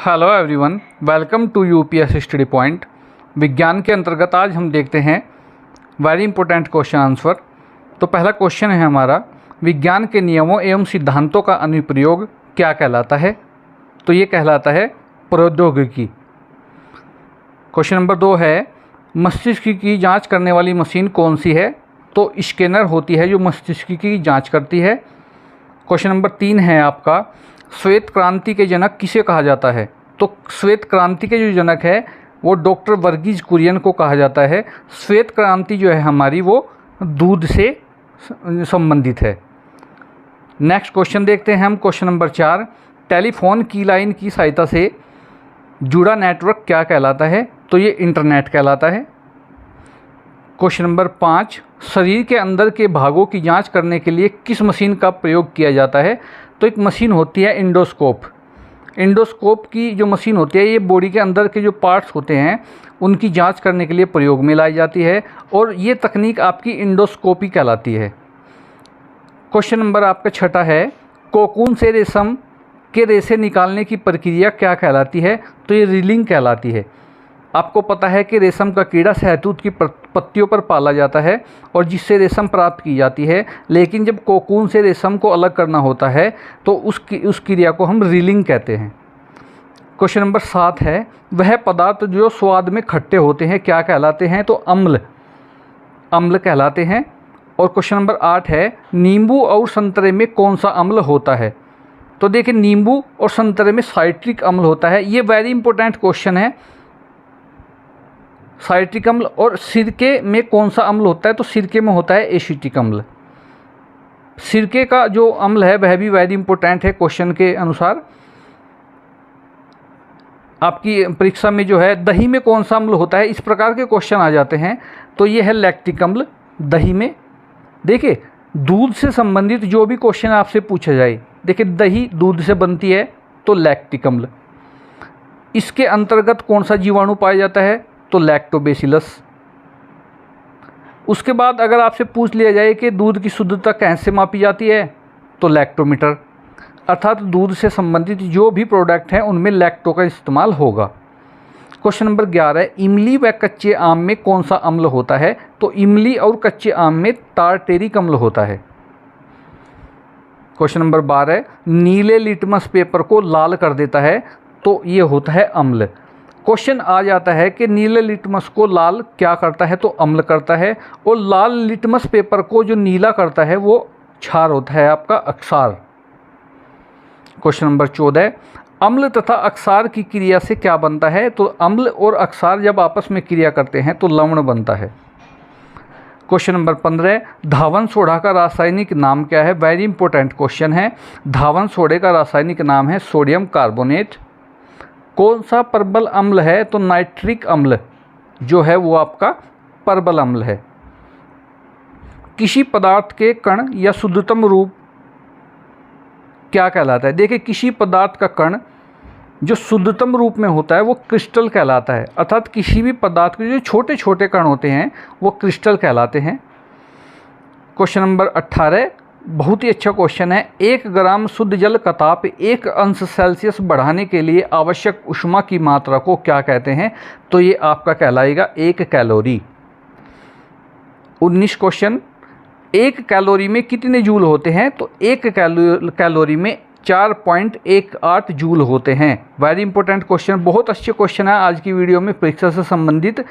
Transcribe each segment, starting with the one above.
Hello everyone, welcome to UPSC study point. विज्ञान के अंतर्गत आज हम देखते हैं वेरी इंपॉर्टेंट क्वेश्चन आंसर। तो पहला क्वेश्चन है हमारा, विज्ञान के नियमों एवं सिद्धांतों का अनुप्रयोग क्या कहलाता है? तो ये कहलाता है प्रौद्योगिकी। क्वेश्चन नंबर 2 है, मस्तिष्क की जांच करने वाली मशीन कौन सी है? तो स्कैनर होती है जो मस्तिष्क की जांच करती है। क्वेश्चन नंबर 3 है आपका, श्वेत क्रांति के जनक किसे कहा जाता है? तो श्वेत क्रांति के जो जनक है वो डॉक्टर वर्गीज कुरियन को कहा जाता है। श्वेत क्रांति जो है हमारी वो दूध से संबंधित है। नेक्स्ट क्वेश्चन देखते हैं हम, क्वेश्चन नंबर 4, टेलीफोन की लाइन की सहायता से जुड़ा नेटवर्क क्या कहलाता है? तो ये इंटरनेट कहलाता है। क्वेश्चन नंबर 5, शरीर के अंदर के भागों की जांच करने के लिए किस मशीन का प्रयोग किया जाता है? तो एक मशीन होती है एंडोस्कोप। एंडोस्कोप की जो मशीन होती है ये बॉडी के अंदर के जो पार्ट्स होते हैं उनकी जांच करने के लिए प्रयोग में लाई जाती है और ये तकनीक आपकी एंडोस्कोपी कहलाती है। क्वेश्चन नंबर आपका 6 है, कोकून से रेशम के रेशे निकालने की प्रक्रिया क्या कहलाती है? तो ये रीलिंग कहलाती है। आपको पता है कि रेशम का कीड़ा शहतूत की पत्तियों पर पाला जाता है और जिससे रेशम प्राप्त की जाती है, लेकिन जब कोकून से रेशम को अलग करना होता है तो उस क्रिया को हम रीलिंग कहते हैं। क्वेश्चन नंबर 7 है, वह पदार्थ जो स्वाद में खट्टे होते हैं क्या कहलाते हैं? तो अम्ल कहलाते हैं। और क्वेश्चन नंबर 8 है, नींबू और संतरे में कौन सा अम्ल होता है? तो देखिए, नींबू और संतरे में साइट्रिक अम्ल होता है। ये वेरी इंपॉर्टेंट क्वेश्चन है। साइट्रिक अम्ल। और सिरके में कौन सा अम्ल होता है? तो सिरके में होता है एसिटिक अम्ल। सिरके का जो अम्ल है वह भी वेरी इंपॉर्टेंट है क्वेश्चन के अनुसार। आपकी परीक्षा में जो है दही में कौन सा अम्ल होता है, इस प्रकार के क्वेश्चन आ जाते हैं। तो ये है लैक्टिक अम्ल दही में। देखिए, दूध से संबंधित जो भी क्वेश्चन आपसे पूछा जाए, देखिए दही दूध से बनती है तो लैक्टिक अम्ल। इसके अंतर्गत कौन सा जीवाणु पाया जाता है? तो लैक्टोबैसिलस। उसके बाद अगर आपसे पूछ लिया जाए कि दूध की शुद्धता कैसे मापी जाती है? तो लैक्टोमीटर। अर्थात दूध से संबंधित जो भी प्रोडक्ट हैं उनमें लैक्टो का इस्तेमाल होगा। क्वेश्चन नंबर 11, इमली व कच्चे आम में कौन सा अम्ल होता है? तो इमली और कच्चे आम में टार्टेरिक अम्ल होता है। क्वेश्चन नंबर 12, नीले लिटमस पेपर को लाल कर देता है तो ये होता है अम्ल। क्वेश्चन आ जाता है कि नीले लिटमस को लाल क्या करता है? तो अम्ल करता है। और लाल लिटमस पेपर को जो नीला करता है वो क्षार होता है, आपका अक्षार। क्वेश्चन नंबर 14, अम्ल तथा अक्षार की क्रिया से क्या बनता है? तो अम्ल और अक्षार जब आपस में क्रिया करते हैं तो लवण बनता है। क्वेश्चन नंबर 15, धावन सोडा का रासायनिक नाम क्या है? वेरी इंपॉर्टेंट क्वेश्चन है। धावन सोडे का रासायनिक नाम है सोडियम कार्बोनेट। कौन सा परबल अम्ल है? तो नाइट्रिक अम्ल जो है वो आपका परबल अम्ल है। किसी पदार्थ के कण या शुद्धतम रूप क्या कहलाता है? देखिए, किसी पदार्थ का कण जो शुद्धतम रूप में होता है वो क्रिस्टल कहलाता है। अर्थात किसी भी पदार्थ के जो छोटे छोटे कण होते हैं वो क्रिस्टल कहलाते हैं। क्वेश्चन नंबर 18, बहुत ही अच्छा क्वेश्चन है, 1 ग्राम शुद्ध जल का ताप 1 अंश सेल्सियस बढ़ाने के लिए आवश्यक ऊष्मा की मात्रा को क्या कहते हैं? तो ये आपका कहलाएगा 1 कैलोरी। 19 क्वेश्चन, 1 कैलोरी में कितने जूल होते हैं? तो 1 कैलोरी में 4.18 जूल होते हैं। वेरी इंपॉर्टेंट क्वेश्चन, बहुत अच्छे क्वेश्चन है आज की वीडियो में परीक्षा से संबंधित,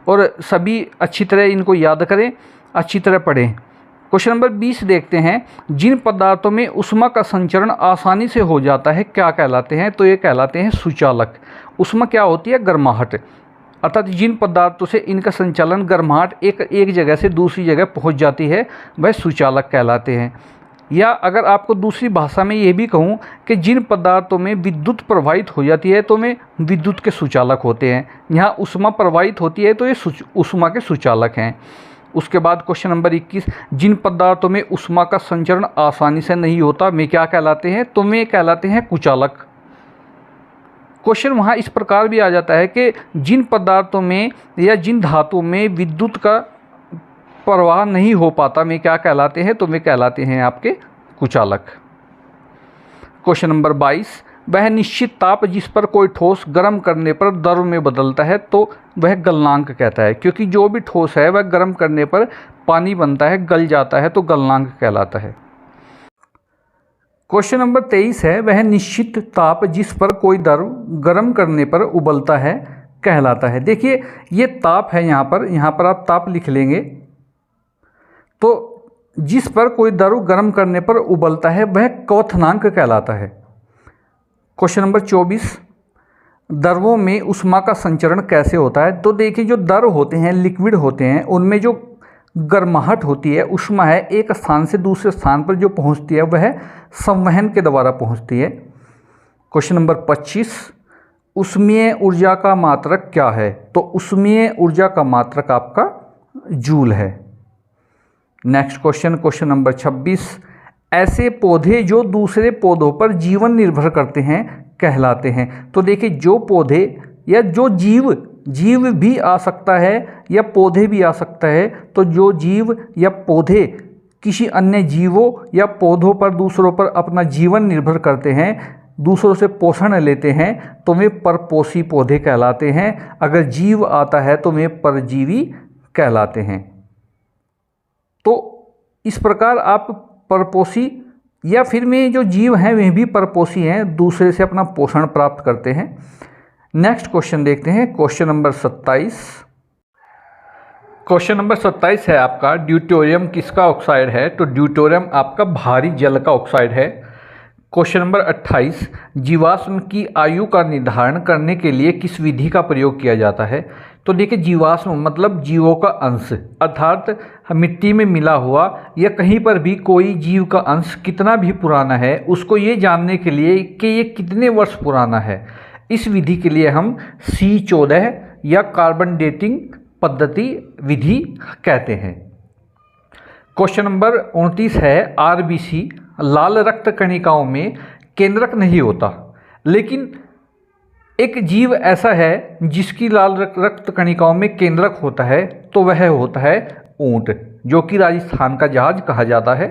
और सभी अच्छी तरह इनको याद करें, अच्छी तरह पढ़ें। क्वेश्चन नंबर 20 देखते हैं, जिन पदार्थों में ऊष्मा का संचरण आसानी से हो जाता है क्या कहलाते हैं? तो ये कहलाते हैं सुचालक। ऊष्मा क्या होती है? गर्माहट। अर्थात जिन पदार्थों से इनका संचालन गर्माहट एक जगह से दूसरी जगह पहुंच जाती है वह सुचालक कहलाते हैं। या अगर आपको दूसरी भाषा में ये भी कहूँ कि जिन पदार्थों में विद्युत प्रवाहित हो जाती है तो वे विद्युत के सुचालक होते हैं। यहाँ ऊष्मा प्रवाहित होती है तो ये ऊष्मा के सुचालक हैं। उसके बाद क्वेश्चन नंबर 21, जिन पदार्थों में ऊष्मा का संचरण आसानी से नहीं होता वे क्या कहलाते हैं? तो वे कहलाते हैं कुचालक। क्वेश्चन वहाँ इस प्रकार भी आ जाता है कि जिन पदार्थों में या जिन धातुओं में विद्युत का प्रवाह नहीं हो पाता वे क्या कहलाते हैं? तो वे कहलाते हैं आपके कुचालक। क्वेश्चन नंबर 22, वह निश्चित ताप जिस पर कोई ठोस गर्म करने पर द्रव में बदलता है तो वह गलनांक कहता है, क्योंकि जो भी ठोस है वह गर्म करने पर पानी बनता है, गल जाता है, तो गलनांक कहलाता है। क्वेश्चन नंबर 23 है, वह निश्चित ताप जिस पर कोई द्रव गर्म करने पर उबलता है कहलाता है। देखिए ये ताप है, यहाँ पर आप ताप लिख लेंगे। तो जिस पर कोई द्रव गर्म करने पर उबलता है वह क्वथनांक कहलाता है। क्वेश्चन नंबर 24, द्रवों में ऊष्मा का संचरण कैसे होता है। तो देखिए जो द्रव होते हैं, लिक्विड होते हैं, उनमें जो गर्माहट होती है, ऊष्मा है, एक स्थान से दूसरे स्थान पर जो पहुंचती है वह संवहन के द्वारा पहुंचती है। क्वेश्चन नंबर 25, ऊष्मीय ऊर्जा का मात्रक क्या है। तो ऊष्मीय ऊर्जा का मात्रक आपका जूल है। नेक्स्ट क्वेश्चन नंबर 26, ऐसे पौधे जो दूसरे पौधों पर जीवन निर्भर करते हैं कहलाते हैं। तो देखिए जो पौधे या जो जीव भी आ सकता है या पौधे भी आ सकता है, तो जो जीव या पौधे किसी अन्य जीवों या पौधों पर दूसरों पर अपना जीवन निर्भर करते हैं, दूसरों से पोषण लेते हैं, तो वे परपोषी पौधे कहलाते हैं। अगर जीव आता है तो वे परजीवी कहलाते हैं। तो इस प्रकार आप परपोषी या फिर में जो जीव हैं वे भी परपोषी हैं, दूसरे से अपना पोषण प्राप्त करते हैं। नेक्स्ट क्वेश्चन देखते हैं, क्वेश्चन नंबर 27। क्वेश्चन नंबर 27 है आपका, ड्यूटेरियम किसका ऑक्साइड है। तो ड्यूटेरियम आपका भारी जल का ऑक्साइड है। क्वेश्चन नंबर 28, जीवाश्म की आयु का निर्धारण करने के लिए किस विधि का प्रयोग किया जाता है। तो देखिए जीवाश्म मतलब जीवों का अंश, अर्थात मिट्टी में मिला हुआ या कहीं पर भी कोई जीव का अंश कितना भी पुराना है, उसको ये जानने के लिए कि ये कितने वर्ष पुराना है, इस विधि के लिए हम C14 या कार्बन डेटिंग पद्धति विधि कहते हैं। क्वेश्चन नंबर 29 है, RBC लाल रक्त कणिकाओं में केंद्रक नहीं होता, लेकिन एक जीव ऐसा है जिसकी लाल रक्त कणिकाओं में केंद्रक होता है, तो वह होता है ऊंट, जो कि राजस्थान का जहाज कहा जाता है।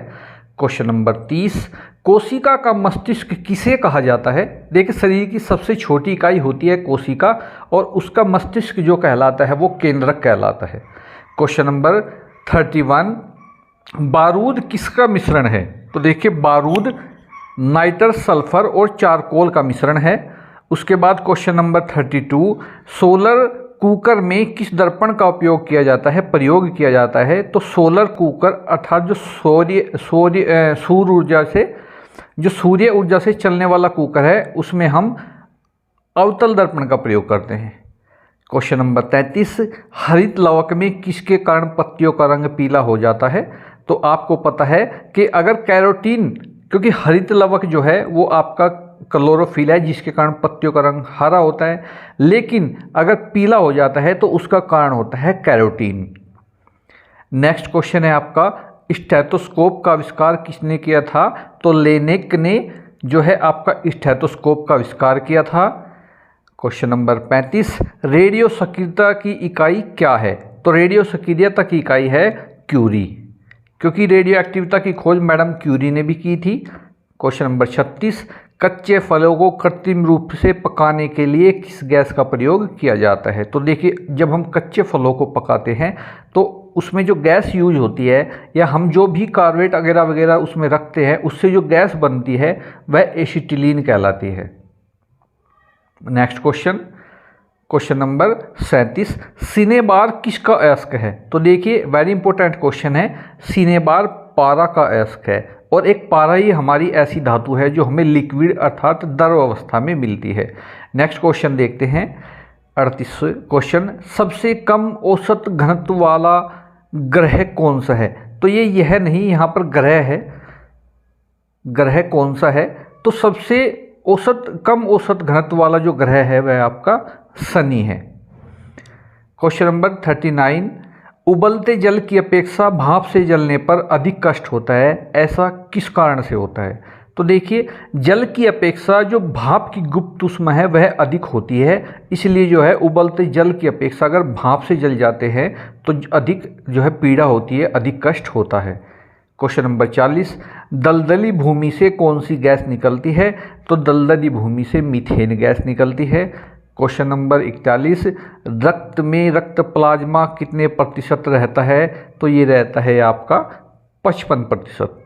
क्वेश्चन नंबर 30, कोशिका का मस्तिष्क किसे कहा जाता है। देखिए शरीर की सबसे छोटी इकाई होती है कोशिका, और उसका मस्तिष्क जो कहलाता है वो केंद्रक कहलाता है। क्वेश्चन नंबर 31, बारूद किसका मिश्रण है। तो देखिए बारूद नाइट्रस, सल्फर और चारकोल का मिश्रण है। उसके बाद क्वेश्चन नंबर 32, सोलर कुकर में किस दर्पण का उपयोग किया जाता है, प्रयोग किया जाता है। तो सोलर कुकर अर्थात जो सूर्य ऊर्जा से चलने वाला कुकर है, उसमें हम अवतल दर्पण का प्रयोग करते हैं। क्वेश्चन नंबर 33, हरित लवक में किसके कारण पत्तियों का रंग पीला हो जाता है। तो आपको पता है कि अगर कैरोटीन, क्योंकि हरित लवक जो है वो आपका क्लोरोफिल है जिसके कारण पत्तियों का रंग हरा होता है, लेकिन अगर पीला हो जाता है तो उसका कारण होता है कैरोटीन। नेक्स्ट क्वेश्चन है आपका, स्टेथोस्कोप का आविष्कार किसने किया था। तो लेनेक ने जो है आपका स्टेथोस्कोप का आविष्कार किया था। क्वेश्चन नंबर 35, रेडियो सक्रियता की इकाई क्या है। तो रेडियो सक्रियता की इकाई है क्यूरी, क्योंकि रेडियो एक्टिविटी की खोज मैडम क्यूरी ने भी की थी। क्वेश्चन नंबर 36, कच्चे फलों को कृत्रिम रूप से पकाने के लिए किस गैस का प्रयोग किया जाता है। तो देखिए जब हम कच्चे फलों को पकाते हैं तो उसमें जो गैस यूज होती है, या हम जो भी कार्बेट वगैरह उसमें रखते हैं, उससे जो गैस बनती है वह एसिटिलीन कहलाती है। नेक्स्ट क्वेश्चन नंबर 37, सिनेबार किसका अयस्क है। तो देखिए वेरी इंपॉर्टेंट क्वेश्चन है, सिनेबार पारा का अयस्क है, और एक पारा ही हमारी ऐसी धातु है जो हमें लिक्विड अर्थात द्रव अवस्था में मिलती है। नेक्स्ट क्वेश्चन देखते हैं, 38 क्वेश्चन, सबसे कम औसत घनत्व वाला ग्रह कौन सा है। तो यह नहीं, यहाँ पर ग्रह है, ग्रह कौन सा है। तो सबसे कम औसत घनत्व वाला जो ग्रह है वह आपका शनि है। क्वेश्चन नंबर 39, उबलते जल की अपेक्षा भाप से जलने पर अधिक कष्ट होता है, ऐसा किस कारण से होता है। तो देखिए जल की अपेक्षा जो भाप की गुप्त ऊष्मा है वह अधिक होती है, इसलिए जो है उबलते जल की अपेक्षा अगर भाप से जल जाते हैं तो अधिक जो है पीड़ा होती है, अधिक कष्ट होता है। क्वेश्चन नंबर 40, दलदली भूमि से कौन सी गैस निकलती है। तो दलदली भूमि से मीथेन गैस निकलती है। क्वेश्चन नंबर 41, रक्त में रक्त प्लाज्मा कितने प्रतिशत रहता है? तो ये रहता है आपका 55%।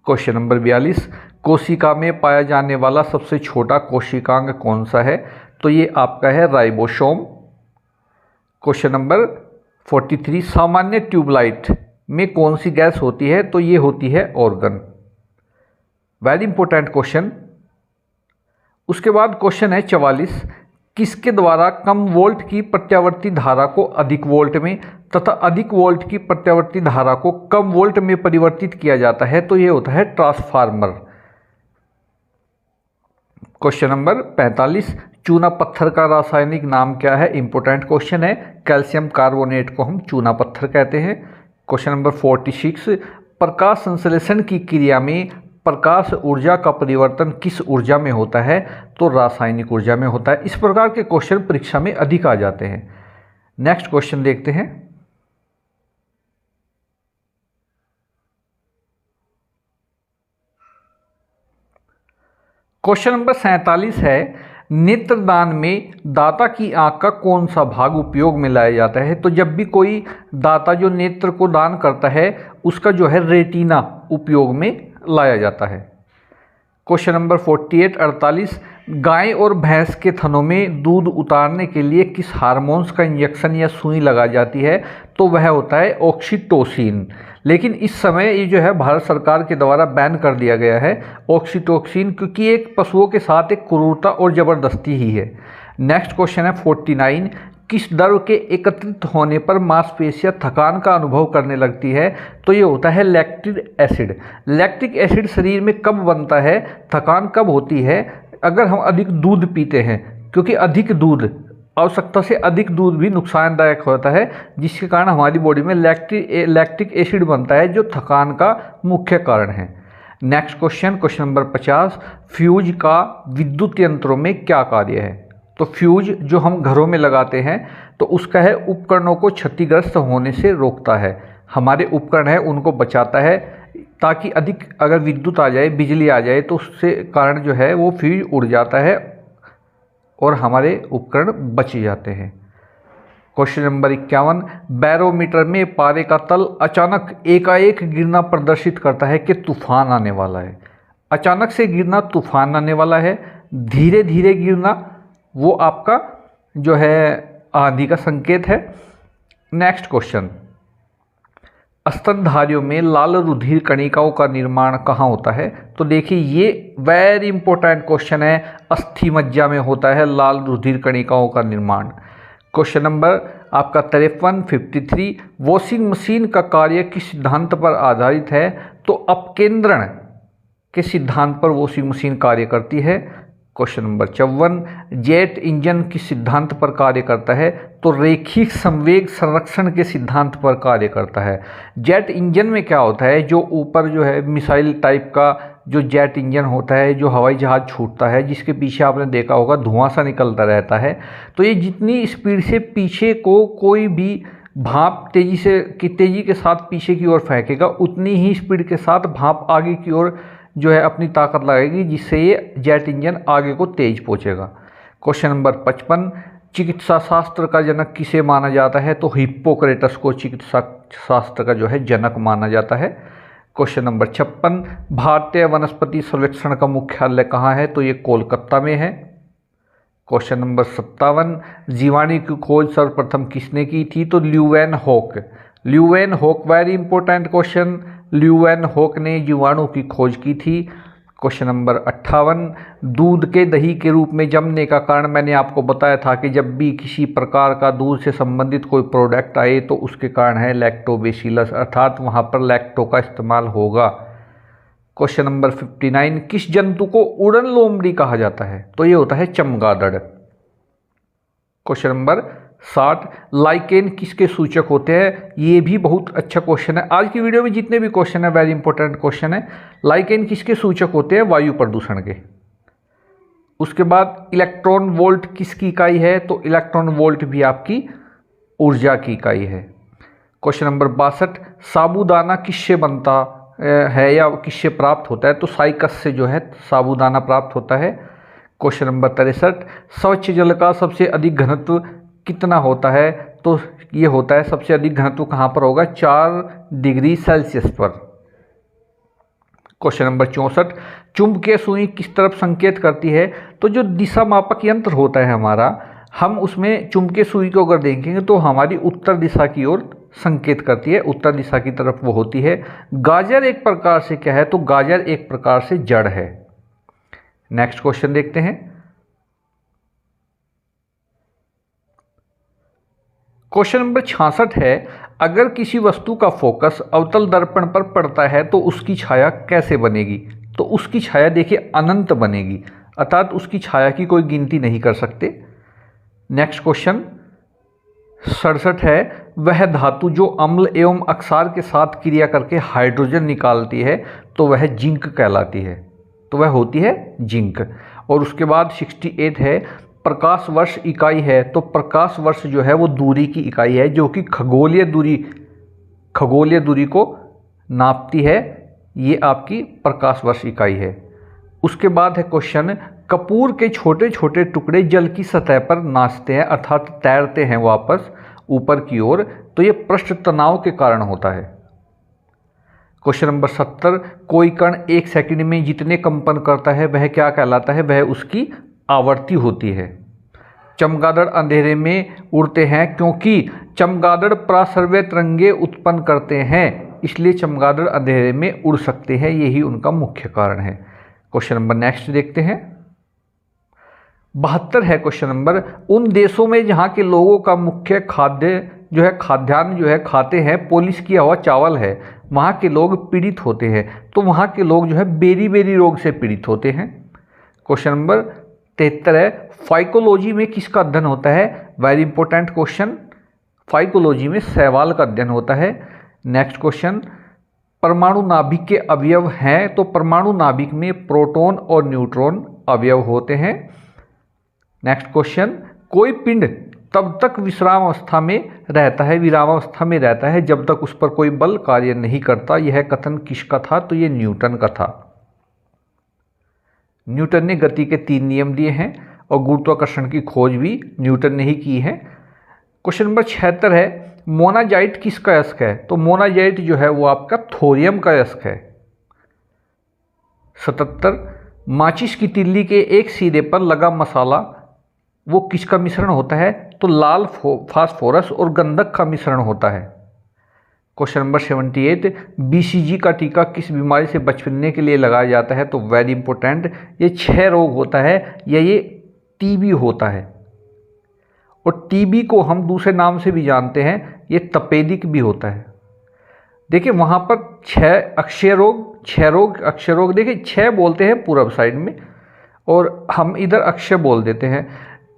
क्वेश्चन नंबर 42, कोशिका में पाया जाने वाला सबसे छोटा कोशिकांग कौन सा है? तो ये आपका है राइबोसोम। क्वेश्चन नंबर 43, सामान्य ट्यूबलाइट में कौन सी गैस होती है? तो ये होती है ऑर्गन। Very important question. उसके बाद क्वेश्चन है 44, किसके द्वारा कम वोल्ट की प्रत्यावर्ती धारा को अधिक वोल्ट में तथा अधिक वोल्ट की प्रत्यावर्ती धारा को कम वोल्ट में परिवर्तित किया जाता है? तो ये होता है ट्रांसफार्मर। क्वेश्चन नंबर 45, चूना पत्थर का रासायनिक नाम क्या है? इंपॉर्टेंट क्वेश्चन है। कैल्शियम कार्बोनेट को हम चूना पत्थर कहते हैं। क्वेश्चन नंबर 46, प्रकाश संश्लेषण की क्रिया में प्रकाश ऊर्जा का परिवर्तन किस ऊर्जा में होता है? तो रासायनिक ऊर्जा में होता है। इस प्रकार के क्वेश्चन परीक्षा में अधिक आ जाते हैं। नेक्स्ट क्वेश्चन देखते हैं। क्वेश्चन नंबर 47 है, नेत्रदान में दाता की आंख का कौन सा भाग उपयोग में लाया जाता है? तो जब भी कोई दाता जो नेत्र को दान करता है उसका जो है रेटिना उपयोग में लाया जाता है। क्वेश्चन नंबर 48 गाय और भैंस के थनों में दूध उतारने के लिए किस हार्मोन्स का इंजेक्शन या सुई लगाई जाती है? तो वह होता है ऑक्सीटोसिन। लेकिन इस समय ये जो है भारत सरकार के द्वारा बैन कर दिया गया है ऑक्सीटोसिन, क्योंकि एक पशुओं के साथ एक क्रूरता और ज़बरदस्ती ही है। नेक्स्ट क्वेश्चन है 49, किस द्रव के एकत्रित होने पर मांसपेशियां थकान का अनुभव करने लगती है? तो ये होता है लैक्टिक एसिड। लैक्टिक एसिड शरीर में कब बनता है, थकान कब होती है? अगर हम अधिक दूध पीते हैं, क्योंकि अधिक दूध, आवश्यकता से अधिक दूध भी नुकसानदायक होता है, जिसके कारण हमारी बॉडी में लैक्टिक एसिड बनता है जो थकान का मुख्य कारण है। नेक्स्ट क्वेश्चन नंबर 50, फ्यूज का विद्युत यंत्रों में क्या कार्य है? तो फ्यूज जो हम घरों में लगाते हैं तो उसका है उपकरणों को क्षतिग्रस्त होने से रोकता है। हमारे उपकरण है उनको बचाता है, ताकि अधिक अगर विद्युत आ जाए, बिजली आ जाए तो उससे कारण जो है वो फ्यूज उड़ जाता है और हमारे उपकरण बच जाते हैं। क्वेश्चन नंबर 51, बैरोमीटर में पारे का तल अचानक एकाएक गिरना प्रदर्शित करता है कि तूफान आने वाला है। अचानक से गिरना तूफान आने वाला है, धीरे धीरे गिरना वो आपका जो है आंधी का संकेत है। नेक्स्ट क्वेश्चन, स्तनधारियों में लाल रुधिर कणिकाओं का निर्माण कहाँ होता है? तो देखिए ये वेरी इंपॉर्टेंट क्वेश्चन है, अस्थि मज्जा में होता है लाल रुधिर कणिकाओं का निर्माण। क्वेश्चन नंबर आपका 53 वॉशिंग मशीन का कार्य किस सिद्धांत पर आधारित है? तो अपकेंद्रण के सिद्धांत पर वॉशिंग मशीन कार्य करती है। क्वेश्चन नंबर 54 जेट इंजन किस सिद्धांत पर कार्य करता है? तो रैखिक संवेग संरक्षण के सिद्धांत पर कार्य करता है। जेट इंजन में क्या होता है, जो ऊपर जो है मिसाइल टाइप का जो जेट इंजन होता है, जो हवाई जहाज़ छूटता है, जिसके पीछे आपने देखा होगा धुआं सा निकलता रहता है, तो ये जितनी स्पीड से पीछे को कोई भी भाप तेज़ी के साथ पीछे की ओर फेंकेगा, उतनी ही स्पीड के साथ भाप आगे की ओर जो है अपनी ताकत लगाएगी, जिससे ये जेट इंजन आगे को तेज पहुंचेगा। क्वेश्चन नंबर 55 चिकित्सा शास्त्र का जनक किसे माना जाता है? तो हिप्पोक्रेटस को चिकित्सा शास्त्र का जो है जनक माना जाता है। क्वेश्चन नंबर 56 भारतीय वनस्पति सर्वेक्षण का मुख्यालय कहाँ है? तो ये कोलकाता में है। क्वेश्चन नंबर 57 जीवाणु की खोज सर्वप्रथम किसने की थी? तो Leeuwenhoek. Very important question, Leeuwenhoek ने जीवाणु की खोज की थी। क्वेश्चन नंबर 58 दूध के दही के रूप में जमने का कारण मैंने आपको बताया था कि जब भी किसी प्रकार का दूध से संबंधित कोई प्रोडक्ट आए तो उसके कारण है लैक्टोबैसिलस, अर्थात वहाँ पर लैक्टो का इस्तेमाल होगा। क्वेश्चन नंबर 59 किस जंतु को उड़न लोमड़ी कहा जाता है? तो ये होता है चमगादड़। क्वेश्चन नंबर 60 लाइकेन किसके सूचक होते हैं? ये भी बहुत अच्छा क्वेश्चन है। आज की वीडियो में जितने भी क्वेश्चन है वेरी इंपॉर्टेंट क्वेश्चन है। लाइकेन किसके सूचक होते हैं? वायु प्रदूषण के। उसके बाद इलेक्ट्रॉन वोल्ट किसकी इकाई है? तो इलेक्ट्रॉन वोल्ट भी आपकी ऊर्जा की इकाई है। क्वेश्चन नंबर 62 साबूदाना किससे बनता है या किससे प्राप्त होता है, तो साइकस से जो है साबूदाना प्राप्त होता है। क्वेश्चन नंबर 63, स्वच्छ जल का सबसे अधिक घनत्व कितना होता है, तो ये होता है सबसे अधिक घनत्व कहाँ पर होगा, 4 डिग्री सेल्सियस पर। क्वेश्चन नंबर 64, चुंबकीय सुई किस तरफ संकेत करती है, तो जो दिशा मापक यंत्र होता है हमारा, हम उसमें चुंबकीय सुई को अगर देखेंगे तो हमारी उत्तर दिशा की ओर संकेत करती है, उत्तर दिशा की तरफ वो होती है। गाजर एक प्रकार से क्या है, तो गाजर एक प्रकार से जड़ है। नेक्स्ट क्वेश्चन देखते हैं। क्वेश्चन नंबर 66 है, अगर किसी वस्तु का फोकस अवतल दर्पण पर पड़ता है तो उसकी छाया कैसे बनेगी, तो उसकी छाया देखिए अनंत बनेगी, अर्थात उसकी छाया की कोई गिनती नहीं कर सकते। नेक्स्ट क्वेश्चन 67 है, वह धातु जो अम्ल एवं अक्षार के साथ क्रिया करके हाइड्रोजन निकालती है तो वह जिंक कहलाती है, तो वह होती है जिंक। और उसके बाद 68 है, प्रकाश वर्ष इकाई है, तो प्रकाश वर्ष जो है वो दूरी की इकाई है जो कि खगोलीय दूरी को नापती है, ये आपकी प्रकाश वर्ष इकाई है। उसके बाद है क्वेश्चन, कपूर के छोटे छोटे टुकड़े जल की सतह पर नाचते हैं, अर्थात तैरते हैं वापस ऊपर की ओर, तो ये पृष्ठ तनाव के कारण होता है। क्वेश्चन नंबर 70, कोई कण 1 सेकंड में जितने कंपन करता है वह क्या कहलाता है, वह उसकी आवृत्ति होती है। चमगादड़ अंधेरे में उड़ते हैं क्योंकि चमगादड़ प्रासर्व्य तरंगे उत्पन्न करते हैं, इसलिए चमगादड़ अंधेरे में उड़ सकते हैं, यही उनका मुख्य कारण है। क्वेश्चन नंबर नेक्स्ट देखते हैं। 72 है क्वेश्चन नंबर, उन देशों में जहाँ के लोगों का मुख्य खाद्यान्न जो है खाते हैं पॉलिश किया हुआ चावल है, वहाँ के लोग पीड़ित होते हैं, तो वहाँ के लोग जो है बेरी रोग से पीड़ित होते हैं। क्वेश्चन नंबर 73 है, फाइकोलॉजी में किसका अध्ययन होता है, वेरी इंपॉर्टेंट क्वेश्चन, फाइकोलॉजी में शैवाल का अध्ययन होता है। नेक्स्ट क्वेश्चन, परमाणु नाभिक के अवयव हैं, तो परमाणु नाभिक में प्रोटॉन और न्यूट्रॉन अवयव होते हैं। नेक्स्ट क्वेश्चन, कोई पिंड तब तक विरामावस्था में रहता है जब तक उस पर कोई बल कार्य नहीं करता, यह कथन किसका था, तो ये न्यूटन का था। न्यूटन ने गति के 3 नियम दिए हैं और गुरुत्वाकर्षण की खोज भी न्यूटन ने ही की है। क्वेश्चन नंबर 76 है, मोनाजाइट किसका अयस्क है, तो मोनाजाइट जो है वो आपका थोरियम का अयस्क है। 77, माचिस की तिल्ली के एक सिरे पर लगा मसाला वो किसका मिश्रण होता है, तो लाल फास्फोरस और गंधक का मिश्रण होता है। क्वेश्चन नंबर 78, BCG का टीका किस बीमारी से बचने के लिए लगाया जाता है, तो वेरी इंपॉर्टेंट, ये 6 रोग होता है या ये TB होता है, और TB को हम दूसरे नाम से भी जानते हैं, ये तपेदिक भी होता है। देखिए वहाँ पर 6 अक्षय रोग देखिए 6 बोलते हैं पूर्व साइड में और हम इधर अक्षय बोल देते हैं।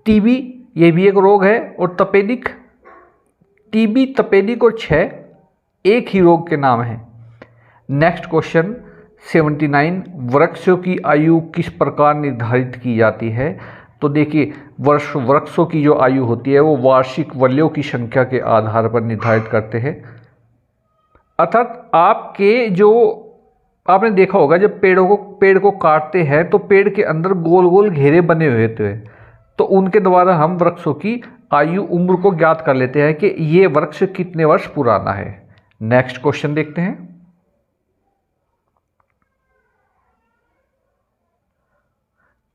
TB ये भी एक रोग है, और तपेदिक, TB तपेदिक और 6 एक ही रोग के नाम हैं। नेक्स्ट क्वेश्चन 79, वृक्षों की आयु किस प्रकार निर्धारित की जाती है, तो देखिए वृक्षों की जो आयु होती है वो वार्षिक वलयों की संख्या के आधार पर निर्धारित करते हैं। अर्थात आपके जो आपने देखा होगा जब पेड़ को काटते हैं तो पेड़ के अंदर गोल गोल घेरे बने हुए होते हैं, तो उनके द्वारा हम वृक्षों की आयु उम्र को ज्ञात कर लेते हैं कि ये वृक्ष कितने वर्ष पुराना है। नेक्स्ट क्वेश्चन देखते हैं।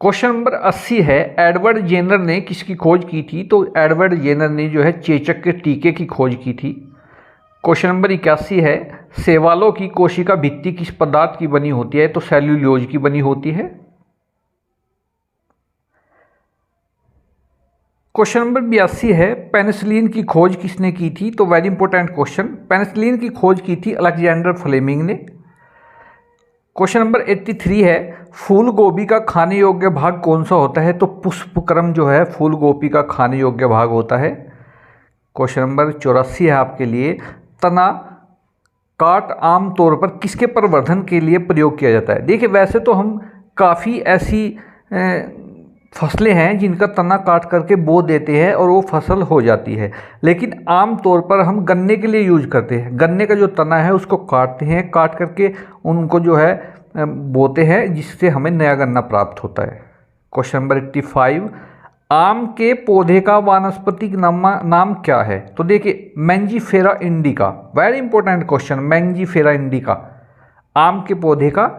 क्वेश्चन नंबर 80 है, एडवर्ड जेनर ने किसकी खोज की थी, तो एडवर्ड जेनर ने जो है चेचक के टीके की खोज की थी। क्वेश्चन नंबर 81 है, शैवालों की कोशिका भित्ति किस पदार्थ की बनी होती है, तो सेल्यूलोज की बनी होती है। क्वेश्चन नंबर 82 है, पेनिसिलिन की खोज किसने की थी, तो वेरी इंपॉर्टेंट क्वेश्चन, पेनिसिलिन की खोज की थी अलेक्जेंडर फ्लेमिंग ने। क्वेश्चन नंबर 83 है, फूल गोभी का खाने योग्य भाग कौन सा होता है, तो पुष्पक्रम जो है फूल गोभी का खाने योग्य भाग होता है। क्वेश्चन नंबर 84 है आपके लिए, तना काट आम तौर पर किसके प्रवर्धन के लिए प्रयोग किया जाता है। देखिए वैसे तो हम काफ़ी ऐसी फसलें हैं जिनका तना काट करके बो देते हैं और वो फसल हो जाती है। लेकिन आम तौर पर हम गन्ने के लिए यूज करते हैं। गन्ने का जो तना है उसको काटते हैं, काट करके उनको जो है बोते हैं, जिससे हमें नया गन्ना प्राप्त होता है। क्वेश्चन नंबर 85, आम के पौधे का वानस्पतिक नाम क्या है? तो देखिए Mangifera indica, very important question, Mangifera indica आम के पौधे का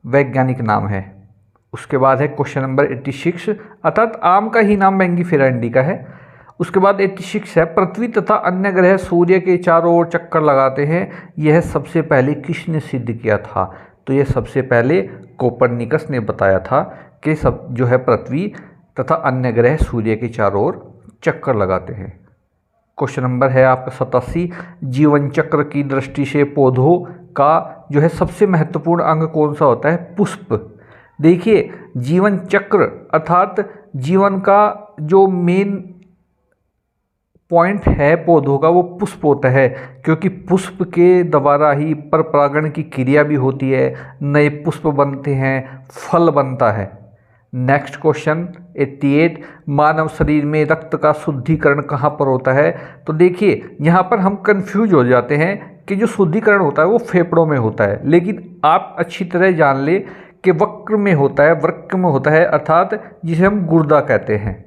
वैज्ञानिक नाम है। उसके बाद है क्वेश्चन नंबर 86, अर्थात आम का ही नाम मैंजीफेरा इंडिका है। उसके बाद 86 है, पृथ्वी तथा अन्य ग्रह सूर्य के चारों ओर चक्कर लगाते हैं, यह सबसे पहले किसने सिद्ध किया था? तो यह सबसे पहले कोपरनिकस ने बताया था कि सब जो है पृथ्वी तथा अन्य ग्रह सूर्य के चारों ओर चक्कर लगाते हैं। क्वेश्चन नंबर है आपका 87, जीवन चक्र की दृष्टि से पौधों का जो है सबसे महत्वपूर्ण अंग कौन सा होता है? पुष्प। देखिए जीवन चक्र अर्थात जीवन का जो मेन पॉइंट है पौधों का वो पुष्प होता है, क्योंकि पुष्प के द्वारा ही परपरागण की क्रिया भी होती है, नए पुष्प बनते हैं, फल बनता है। नेक्स्ट क्वेश्चन 88, मानव शरीर में रक्त का शुद्धिकरण कहाँ पर होता है? तो देखिए यहाँ पर हम कंफ्यूज हो जाते हैं कि जो शुद्धिकरण होता है वो फेफड़ों में होता है, लेकिन आप अच्छी तरह जान ले कि वक्र में होता है, वृक्क में होता है, अर्थात जिसे हम गुर्दा कहते हैं,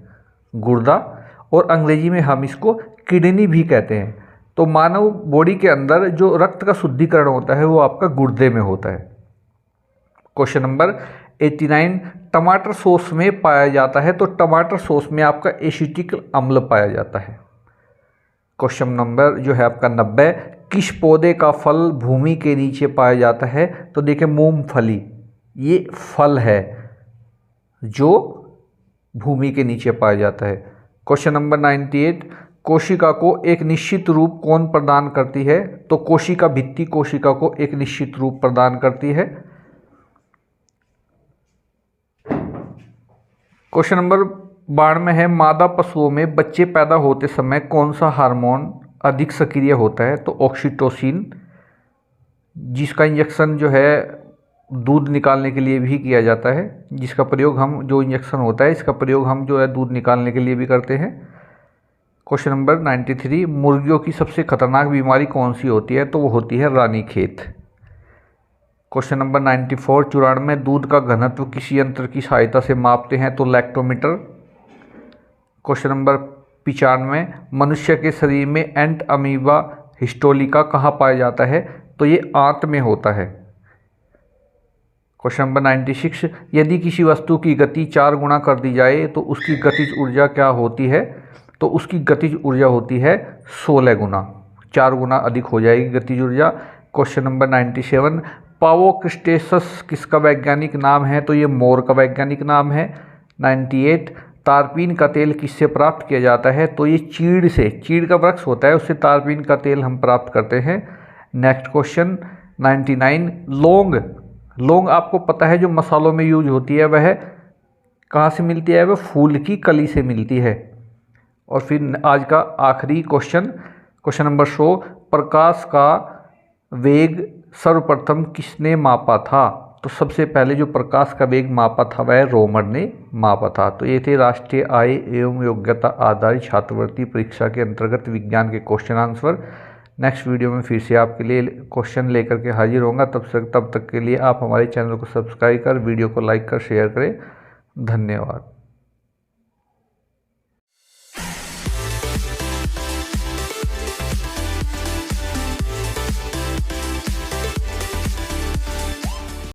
गुर्दा, और अंग्रेजी में हम इसको किडनी भी कहते हैं। तो मानव बॉडी के अंदर जो रक्त का शुद्धिकरण होता है वो आपका गुर्दे में होता है। क्वेश्चन नंबर 89, टमाटर सॉस में पाया जाता है, तो टमाटर सॉस में आपका एसिटिक अम्ल पाया जाता है। क्वेश्चन नंबर जो है आपका 90, किस पौधे का फल भूमि के नीचे पाया जाता है? तो देखिए मूंगफली, ये फल है जो भूमि के नीचे पाया जाता है। क्वेश्चन नंबर 98, कोशिका को एक निश्चित रूप कौन प्रदान करती है? तो कोशिका भित्ति कोशिका को एक निश्चित रूप प्रदान करती है। क्वेश्चन नंबर 92 है, मादा पशुओं में बच्चे पैदा होते समय कौन सा हार्मोन अधिक सक्रिय होता है? तो ऑक्सीटोसिन, जिसका इंजेक्शन जो है दूध निकालने के लिए भी किया जाता है, जिसका प्रयोग हम, जो इंजेक्शन होता है इसका प्रयोग हम जो है दूध निकालने के लिए भी करते हैं। क्वेश्चन नंबर 93, मुर्गियों की सबसे खतरनाक बीमारी कौन सी होती है? तो वो होती है रानीखेत। क्वेश्चन नंबर 94, 94, दूध का घनत्व किस यंत्र की सहायता से मापते हैं? तो लैक्टोमीटर। क्वेश्चन नंबर 95, मनुष्य के शरीर में एंट अमीबा हिस्टोलिका कहाँ पाया जाता है? तो ये आंत में होता है। क्वेश्चन नंबर 96, यदि किसी वस्तु की गति 4 गुना कर दी जाए तो उसकी गतिज ऊर्जा क्या होती है? तो उसकी गतिज ऊर्जा होती है 16 गुना, 4 गुना अधिक हो जाएगी गतिज ऊर्जा। क्वेश्चन नंबर 97, पावोक्रिस्टेसस किसका वैज्ञानिक नाम है? तो ये मोर का वैज्ञानिक नाम है। 98, तारपीन का तेल किससे प्राप्त किया जाता है? तो ये चीड़ से, चीड़ का वृक्ष होता है उससे तारपीन का तेल हम प्राप्त करते हैं। नेक्स्ट क्वेश्चन 99, लौंग, लौंग आपको पता है जो मसालों में यूज होती है, वह कहाँ से मिलती है? वह फूल की कली से मिलती है। और फिर आज का आखिरी क्वेश्चन, क्वेश्चन नंबर 100, प्रकाश का वेग सर्वप्रथम किसने मापा था? तो सबसे पहले जो प्रकाश का वेग मापा था वह रोमर ने मापा था। तो ये थे राष्ट्रीय आय एवं योग्यता आधारित छात्रवृत्ति परीक्षा के अंतर्गत विज्ञान के क्वेश्चन आंसर। नेक्स्ट वीडियो में फिर से आपके लिए क्वेश्चन लेकर के हाजिर होगा। तब तक के लिए आप हमारे चैनल को सब्सक्राइब कर, वीडियो को लाइक कर, शेयर करें। धन्यवाद।